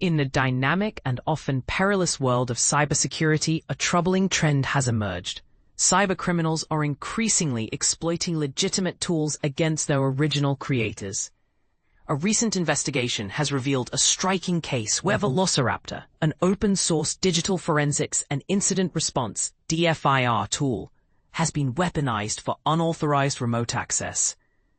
In the dynamic and often perilous world of cybersecurity, a troubling trend has emerged. Cybercriminals are increasingly exploiting legitimate tools against their original creators. A recent investigation has revealed a striking case where Velociraptor, an open-source digital forensics and incident response (DFIR) tool, has been weaponized for unauthorized remote access.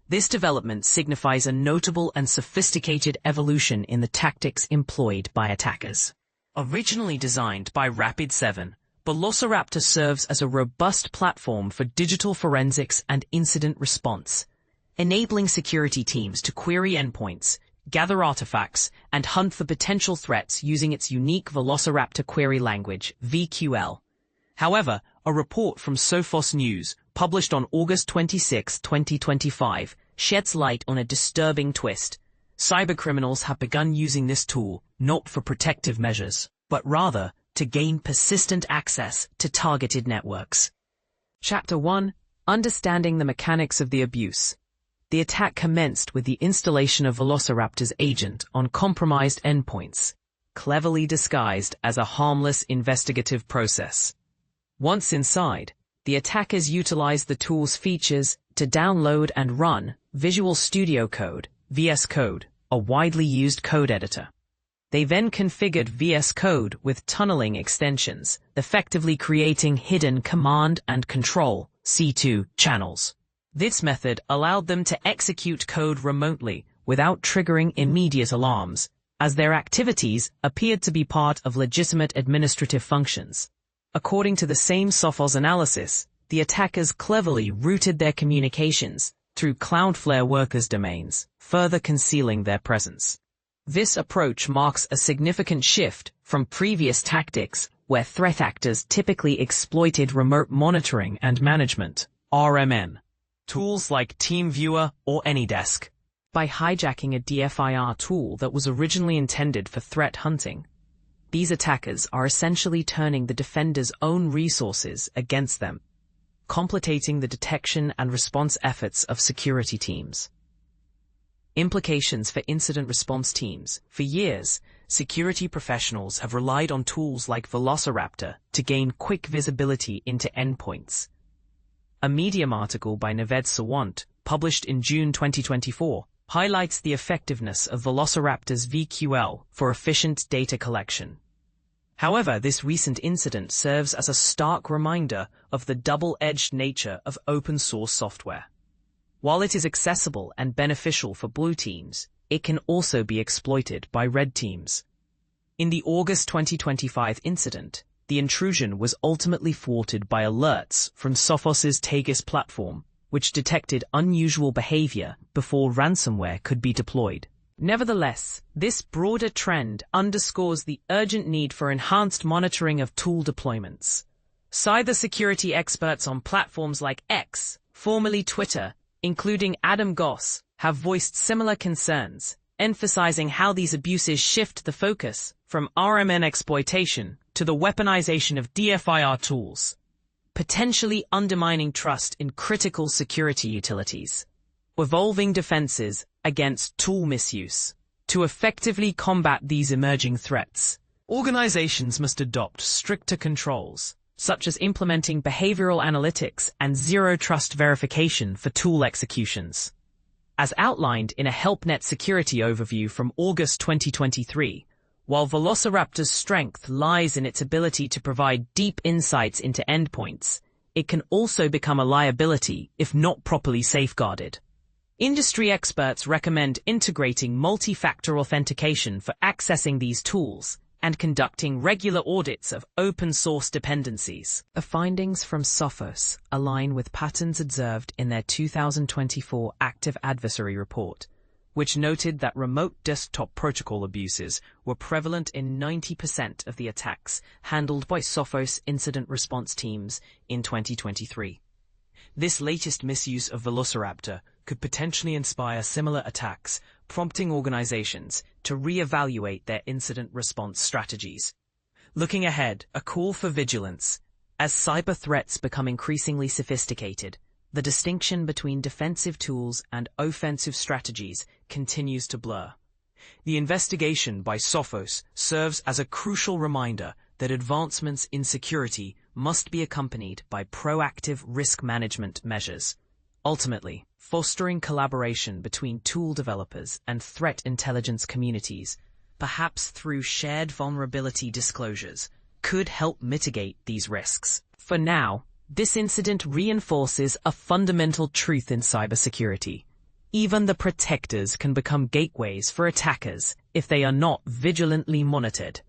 This development signifies a notable and sophisticated evolution in the tactics employed by attackers. Originally designed by Rapid7, Velociraptor serves as a robust platform for digital forensics and incident response, enabling security teams to query endpoints, gather artifacts, and hunt for potential threats using its unique Velociraptor query language, VQL. However, a report from Sophos News, published on August 26, 2025, sheds light on a disturbing twist. Cybercriminals have begun using this tool not for protective measures, but rather to gain persistent access to targeted networks. Chapter 1. Understanding the mechanics of the abuse. The attack commenced with the installation of Velociraptor's agent on compromised endpoints, cleverly disguised as a harmless investigative process. Once inside, the attackers utilized the tool's features to download and run Visual Studio Code, VS Code, a widely used code editor. They then configured VS Code with tunneling extensions, effectively creating hidden command and control (C2) channels. This method allowed them to execute code remotely without triggering immediate alarms, as their activities appeared to be part of legitimate administrative functions. According to the same Sophos analysis, the attackers cleverly routed their communications through Cloudflare workers' domains, further concealing their presence. This approach marks a significant shift from previous tactics where threat actors typically exploited remote monitoring and management, RMN, tools like TeamViewer or AnyDesk. By hijacking a DFIR tool that was originally intended for threat hunting, these attackers are essentially turning the defender's own resources against them, complicating the detection and response efforts of security teams. Implications for incident response teams. For years, security professionals have relied on tools like Velociraptor to gain quick visibility into endpoints. A Medium article by Naved Sawant, published in June 2024, highlights the effectiveness of Velociraptor's VQL for efficient data collection. However, this recent incident serves as a stark reminder of the double-edged nature of open-source software. While it is accessible and beneficial for blue teams, it can also be exploited by red teams. In the August 2025 incident, the intrusion was ultimately thwarted by alerts from Sophos's Taegis platform, which detected unusual behavior before ransomware could be deployed. Nevertheless, this broader trend underscores the urgent need for enhanced monitoring of tool deployments. Cybersecurity experts on platforms like X, formerly Twitter, including Adam Goss, have voiced similar concerns, emphasizing how these abuses shift the focus from RMN exploitation to the weaponization of DFIR tools, potentially undermining trust in critical security utilities. Evolving defenses against tool misuse. To effectively combat these emerging threats, organizations must adopt stricter controls, such as implementing behavioral analytics and zero-trust verification for tool executions. As outlined in a HelpNet security overview from August 2023, while Velociraptor's strength lies in its ability to provide deep insights into endpoints, it can also become a liability if not properly safeguarded. Industry experts recommend integrating multi-factor authentication for accessing these tools and conducting regular audits of open-source dependencies. The findings from Sophos align with patterns observed in their 2024 Active Adversary Report, which noted that remote desktop protocol abuses were prevalent in 90% of the attacks handled by Sophos incident response teams in 2023. This latest misuse of Velociraptor could potentially inspire similar attacks, prompting organizations to re-evaluate their incident response strategies. Looking ahead, a call for vigilance. As cyber threats become increasingly sophisticated, the distinction between defensive tools and offensive strategies continues to blur. The investigation by Sophos serves as a crucial reminder that advancements in security must be accompanied by proactive risk management measures. Ultimately, fostering collaboration between tool developers and threat intelligence communities, perhaps through shared vulnerability disclosures, could help mitigate these risks. For now, this incident reinforces a fundamental truth in cybersecurity. Even the protectors can become gateways for attackers if they are not vigilantly monitored.